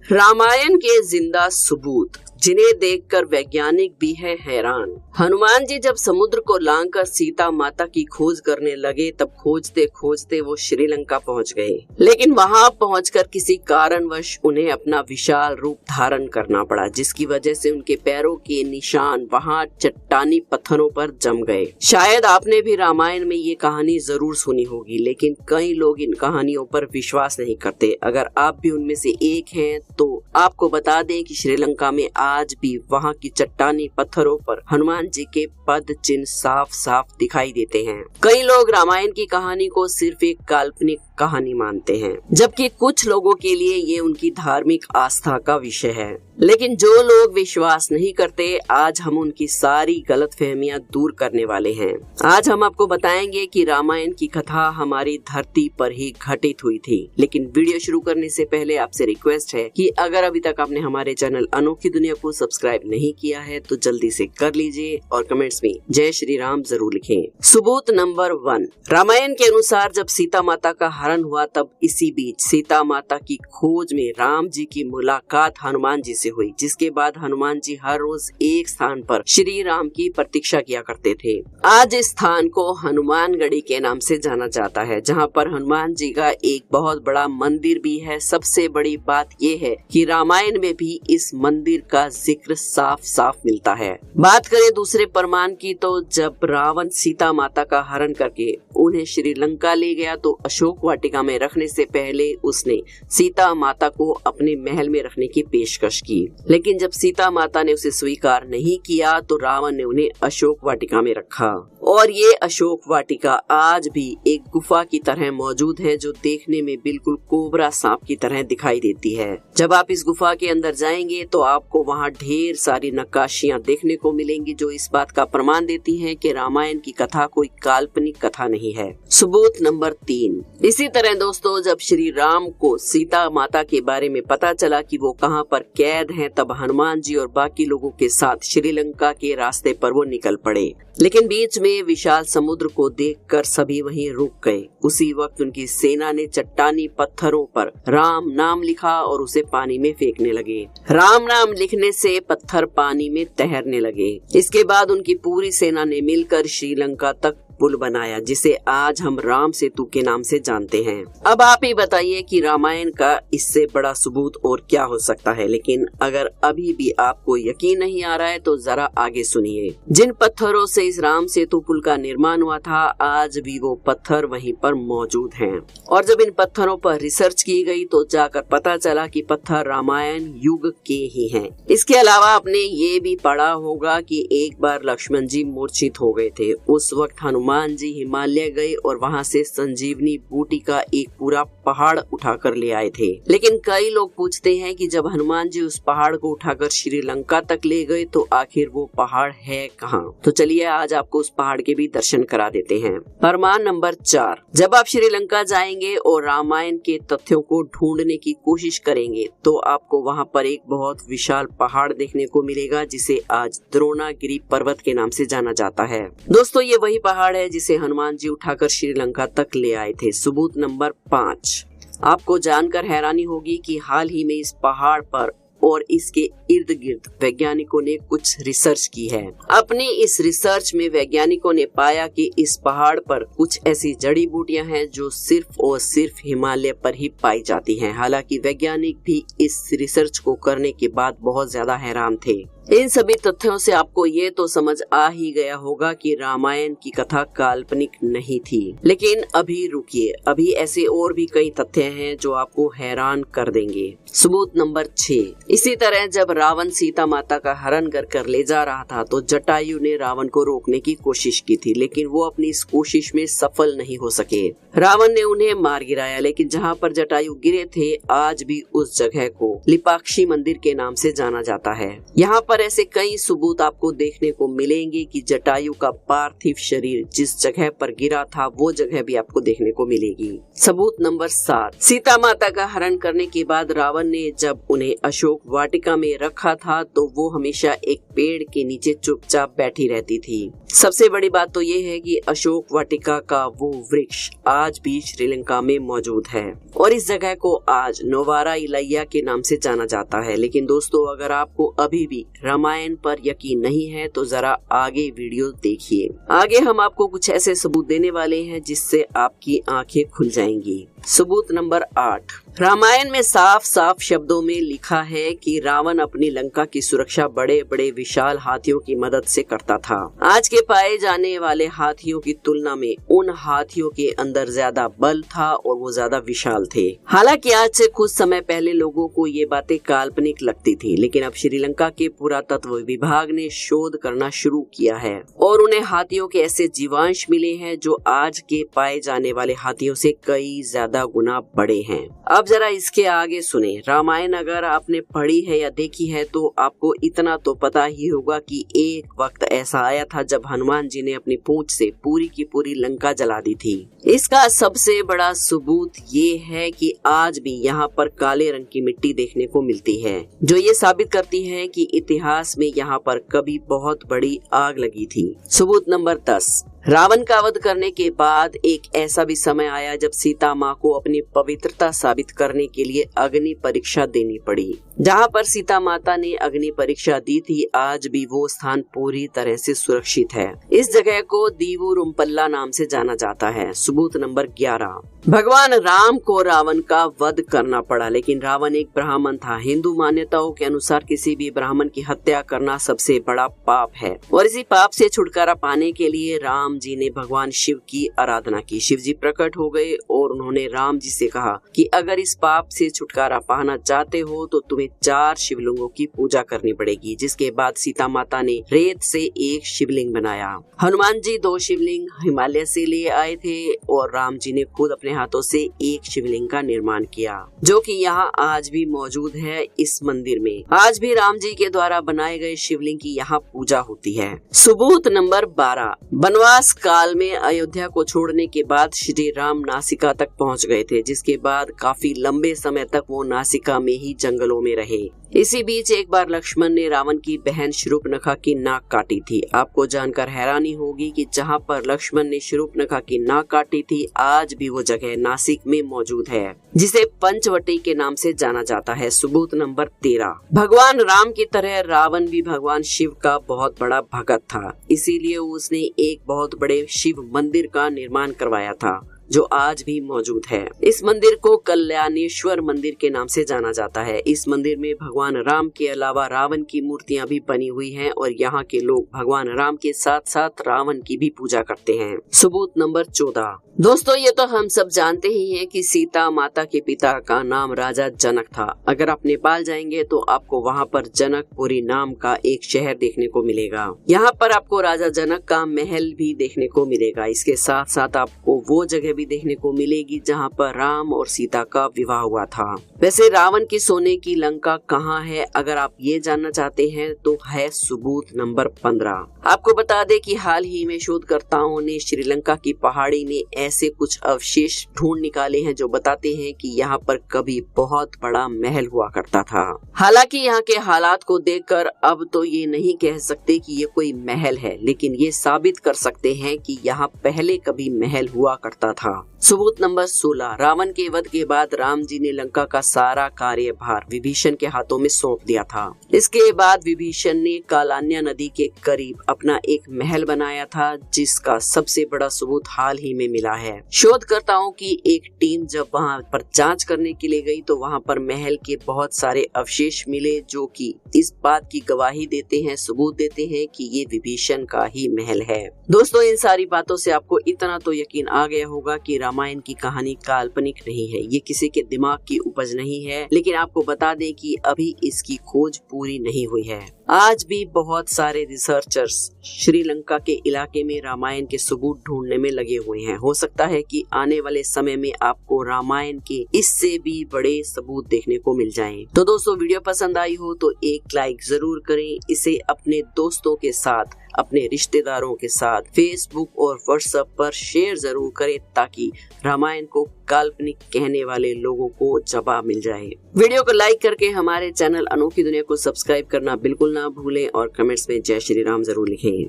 रामायण के जिंदा सबूत जिन्हें देखकर वैज्ञानिक भी है हैरान। हनुमान जी जब समुद्र को लांघकर सीता माता की खोज करने लगे तब खोजते खोजते वो श्रीलंका पहुंच गए, लेकिन वहां पहुंचकर किसी कारणवश उन्हें अपना विशाल रूप धारण करना पड़ा, जिसकी वजह से उनके पैरों के निशान वहां चट्टानी पत्थरों पर जम गए। शायद आपने भी रामायण में ये कहानी जरूर सुनी होगी, लेकिन कई लोग इन कहानियों पर विश्वास नहीं करते। अगर आप भी उनमें से एक हैं तो आपको बता दें कि श्रीलंका में आज भी वहां की चट्टानी पत्थरों पर हनुमान जी के पद चिन्ह साफ साफ दिखाई देते हैं। कई लोग रामायण की कहानी को सिर्फ एक काल्पनिक कहानी मानते हैं, जबकि कुछ लोगों के लिए ये उनकी धार्मिक आस्था का विषय है। लेकिन जो लोग विश्वास नहीं करते, आज हम उनकी सारी गलतफहमियां दूर करने वाले हैं। आज हम आपको बताएंगे कि रामायण की कथा हमारी धरती पर ही घटित हुई थी। लेकिन वीडियो शुरू करने से पहले आपसे रिक्वेस्ट है कि अगर अभी तक आपने हमारे चैनल अनोखी दुनिया को सब्सक्राइब नहीं किया है तो जल्दी से कर लीजिए और कमेंट्स में जय श्री राम जरूर लिखें। सबूत नंबर 1, रामायण के अनुसार जब सीता माता का हरण हुआ तब इसी बीच सीता माता की खोज में राम जी की मुलाकात हनुमान जी से हुई, जिसके बाद हनुमान जी हर रोज एक स्थान पर श्री राम की प्रतीक्षा किया करते थे। आज इस स्थान को हनुमानगढ़ी के नाम से जाना जाता है, जहां पर हनुमान जी का एक बहुत बड़ा मंदिर भी है। सबसे बड़ी बात यह है कि रामायण में भी इस मंदिर का जिक्र साफ साफ मिलता है। बात करें दूसरे प्रमाण की तो जब रावण सीता माता का हरण करके उन्हें श्रीलंका ले गया तो अशोक वाटिका में रखने से पहले उसने सीता माता को अपने महल में रखने की पेशकश की, लेकिन जब सीता माता ने उसे स्वीकार नहीं किया तो रावण ने उन्हें अशोक वाटिका में रखा। और ये अशोक वाटिका आज भी एक गुफा की तरह मौजूद है, जो देखने में बिल्कुल कोबरा सांप की तरह दिखाई देती है। जब आप इस गुफा के अंदर जाएंगे तो आपको वहाँ ढेर सारी नक्काशियाँ देखने को मिलेंगी, जो इस बात का प्रमाण देती हैं कि रामायण की कथा कोई काल्पनिक कथा नहीं है। सबूत नंबर 3, इसी तरह दोस्तों जब श्री राम को सीता माता के बारे में पता चला कि वो कहाँ पर कैद हैं, तब हनुमान जी और बाकी लोगों के साथ श्रीलंका के रास्ते पर वो निकल पड़े। लेकिन बीच में विशाल समुद्र को देखकर सभी वहीं रुक गए। उसी वक्त उनकी सेना ने चट्टानी पत्थरों पर राम नाम लिखा और उसे पानी में फेंकने लगे। राम नाम लिखने से पत्थर पानी में तैरने लगे। इसके बाद उनकी पूरी सेना ने मिलकर श्रीलंका तक पुल बनाया, जिसे आज हम राम सेतु के नाम से जानते हैं। अब आप ही बताइए कि रामायण का इससे बड़ा सबूत और क्या हो सकता है। लेकिन अगर अभी भी आपको यकीन नहीं आ रहा है तो जरा आगे सुनिए। जिन पत्थरों से इस राम सेतु पुल का निर्माण हुआ था, आज भी वो पत्थर वहीं पर मौजूद हैं। और जब इन पत्थरों पर रिसर्च की गई तो जाकर पता चला कि पत्थर रामायण युग के ही हैं। इसके अलावा आपने ये भी पढ़ा होगा कि एक बार लक्ष्मण जी मूर्छित हो गए थे। उस वक्त हनुमान जी हिमालय गए और वहां से संजीवनी बूटी का एक पूरा पहाड़ उठाकर ले आए थे। लेकिन कई लोग पूछते हैं कि जब हनुमान जी उस पहाड़ को उठाकर श्रीलंका तक ले गए तो आखिर वो पहाड़ है कहाँ? तो चलिए आज आपको उस पहाड़ के भी दर्शन करा देते हैं। प्रमाण नंबर 4, जब आप श्रीलंका जाएंगे और रामायण के तथ्यों को ढूंढने की कोशिश करेंगे तो आपको वहाँ पर एक बहुत विशाल पहाड़ देखने को मिलेगा, जिसे आज द्रोणागिरी पर्वत के नाम से जाना जाता है। दोस्तों ये वही पहाड़ है जिसे हनुमान जी उठाकर श्रीलंका तक ले आए थे। सबूत नंबर 5, आपको जानकर हैरानी होगी कि हाल ही में इस पहाड़ पर और इसके इर्द गिर्द वैज्ञानिकों ने कुछ रिसर्च की है। अपनी इस रिसर्च में वैज्ञानिकों ने पाया कि इस पहाड़ पर कुछ ऐसी जड़ी बूटियां हैं जो सिर्फ और सिर्फ हिमालय पर ही पाई जाती हैं। हालांकि वैज्ञानिक भी इस रिसर्च को करने के बाद बहुत ज्यादा हैरान थे। इन सभी तथ्यों से आपको ये तो समझ आ ही गया होगा कि रामायण की कथा काल्पनिक नहीं थी। लेकिन अभी रुकिए, अभी ऐसे और भी कई तथ्य हैं जो आपको हैरान कर देंगे। सबूत नंबर 6, इसी तरह जब रावण सीता माता का हरण कर ले जा रहा था तो जटायु ने रावण को रोकने की कोशिश की थी, लेकिन वो अपनी इस कोशिश में सफल नहीं हो सके। रावण ने उन्हें मार गिराया, लेकिन जहाँ पर जटायु गिरे थे आज भी उस जगह को लिपाक्षी मंदिर के नाम से जाना जाता है। यहाँ पर पर ऐसे कई सबूत आपको देखने को मिलेंगे कि जटायु का पार्थिव शरीर जिस जगह पर गिरा था वो जगह भी आपको देखने को मिलेगी। सबूत नंबर 7, सीता माता का हरण करने के बाद रावण ने जब उन्हें अशोक वाटिका में रखा था तो वो हमेशा एक पेड़ के नीचे चुपचाप बैठी रहती थी। सबसे बड़ी बात तो ये है कि अशोक वाटिका का वो वृक्ष आज भी श्रीलंका में मौजूद है और इस जगह को आज नोवारा इलैया के नाम से जाना जाता है। लेकिन दोस्तों, अगर आपको अभी भी रामायण पर यकीन नहीं है तो जरा आगे वीडियो देखिए। आगे हम आपको कुछ ऐसे सबूत देने वाले हैं जिससे आपकी आंखें खुल जाएंगी। सबूत नंबर 8, रामायण में साफ साफ शब्दों में लिखा है कि रावण अपनी लंका की सुरक्षा बड़े बड़े विशाल हाथियों की मदद से करता था। आज के पाए जाने वाले हाथियों की तुलना में उन हाथियों के अंदर ज्यादा बल था और वो ज्यादा विशाल थे। हालांकि आज से कुछ समय पहले लोगों को ये बातें काल्पनिक लगती थी, लेकिन अब श्रीलंका के पुरातत्व विभाग ने शोध करना शुरू किया है और उन्हें हाथियों के ऐसे जीवांश मिले हैं जो आज के पाए जाने वाले हाथियों से कई ज्यादा गुना बड़े हैं। अब जरा इसके आगे सुने। रामायण अगर आपने पढ़ी है या देखी है तो आपको इतना तो पता ही होगा कि एक वक्त ऐसा आया था जब हनुमान जी ने अपनी पूंछ से पूरी की पूरी लंका जला दी थी। इसका सबसे बड़ा सबूत ये है कि आज भी यहाँ पर काले रंग की मिट्टी देखने को मिलती है, जो ये साबित करती है कि इतिहास में यहाँ पर कभी बहुत बड़ी आग लगी थी। सबूत नंबर 10, रावण का वध करने के बाद एक ऐसा भी समय आया जब सीता माँ को अपनी पवित्रता साबित करने के लिए अग्नि परीक्षा देनी पड़ी। जहाँ पर सीता माता ने अग्नि परीक्षा दी थी, आज भी वो स्थान पूरी तरह से सुरक्षित है। इस जगह को दीवुरुम्पल्ला नाम से जाना जाता है। सबूत नंबर 11, भगवान राम को रावण का वध करना पड़ा, लेकिन रावण एक ब्राह्मण था। हिंदू मान्यताओं के अनुसार किसी भी ब्राह्मण की हत्या करना सबसे बड़ा पाप है और इसी पाप से छुटकारा पाने के लिए राम जी ने भगवान शिव की आराधना की। शिव जी प्रकट हो गए और उन्होंने राम जी से कहा कि अगर इस पाप से छुटकारा पाना चाहते हो तो तुम्हें 4 शिवलिंगों की पूजा करनी पड़ेगी। जिसके बाद सीता माता ने रेत से एक शिवलिंग बनाया। हनुमान जी 2 शिवलिंग हिमालय से ले आए थे और राम जी ने खुद अपने हाथों से एक शिवलिंग का निर्माण किया, जो कि यहाँ आज भी मौजूद है। इस मंदिर में आज भी राम जी के द्वारा बनाए गए शिवलिंग की यहाँ पूजा होती है। सबूत नंबर 12, वनवास काल में अयोध्या को छोड़ने के बाद श्री राम नासिका तक पहुंच गए थे, जिसके बाद काफी लंबे समय तक वो नासिका में ही जंगलों में रहे। इसी बीच एक बार लक्ष्मण ने रावण की बहन शूर्पणखा की नाक काटी थी। आपको जानकर हैरानी होगी कि जहां पर लक्ष्मण ने शूर्पणखा की नाक काटी थी, आज भी वो जगह नासिक में मौजूद है, जिसे पंचवटी के नाम से जाना जाता है। सबूत नंबर 13, भगवान राम की तरह रावण भी भगवान शिव का बहुत बड़ा भगत था, इसीलिए उसने एक बहुत बड़े शिव मंदिर का निर्माण करवाया था, जो आज भी मौजूद है। इस मंदिर को कल्याणेश्वर मंदिर के नाम से जाना जाता है। इस मंदिर में भगवान राम के अलावा रावण की मूर्तियां भी बनी हुई हैं और यहाँ के लोग भगवान राम के साथ साथ रावण की भी पूजा करते हैं। सबूत नंबर 14, दोस्तों ये तो हम सब जानते ही हैं कि सीता माता के पिता का नाम राजा जनक था। अगर आप नेपाल जाएंगे तो आपको वहाँ पर जनकपुरी नाम का एक शहर देखने को मिलेगा। यहाँ पर आपको राजा जनक का महल भी देखने को मिलेगा। इसके साथ साथ आपको वो जगह भी देखने को मिलेगी जहाँ पर राम और सीता का विवाह हुआ था। वैसे रावण की सोने की लंका कहाँ है, अगर आप ये जानना चाहते हैं तो है सबूत नंबर 15। आपको बता दें कि हाल ही में शोधकर्ताओं ने श्रीलंका की पहाड़ी में ऐसे कुछ अवशेष ढूंढ निकाले हैं जो बताते हैं कि यहाँ पर कभी बहुत बड़ा महल हुआ करता था। हालांकि यहाँ के हालात को देखकर अब तो ये नहीं कह सकते कि ये कोई महल है, लेकिन ये साबित कर सकते हैं कि यहाँ पहले कभी महल हुआ करता था। सबूत नंबर 16, रावण के वध के बाद राम जी ने लंका का सारा कार्यभार विभीषण के हाथों में सौंप दिया था। इसके बाद विभीषण ने कालान्या नदी के करीब अपना एक महल बनाया था, जिसका सबसे बड़ा सबूत हाल ही में मिला है। शोधकर्ताओं की एक टीम जब वहां पर जांच करने के लिए गई तो वहां पर महल के बहुत सारे अवशेष मिले, जो कि इस बात की गवाही देते हैं, सबूत देते हैं कि ये विभीषण का ही महल है। दोस्तों इन सारी बातों से आपको इतना तो यकीन आ गया होगा कि रामायण की कहानी काल्पनिक नहीं है, ये किसी के दिमाग की उपज नहीं है। लेकिन आपको बता दें कि अभी इसकी खोज पूरी नहीं हुई है। आज भी बहुत सारे रिसर्चर्स श्रीलंका के इलाके में रामायण के सबूत ढूंढने में लगे हुए हैं। हो सकता है कि आने वाले समय में आपको रामायण के इससे भी बड़े सबूत देखने को मिल जाएं। तो दोस्तों, वीडियो पसंद आई हो तो एक लाइक जरूर करें। इसे अपने दोस्तों के साथ, अपने रिश्तेदारों के साथ फेसबुक और व्हाट्सएप पर शेयर जरूर करें, ताकि रामायण को काल्पनिक कहने वाले लोगों को जवाब मिल जाए। वीडियो को लाइक करके हमारे चैनल अनोखी दुनिया को सब्सक्राइब करना बिल्कुल ना भूलें और कमेंट्स में जय श्री राम जरूर लिखें।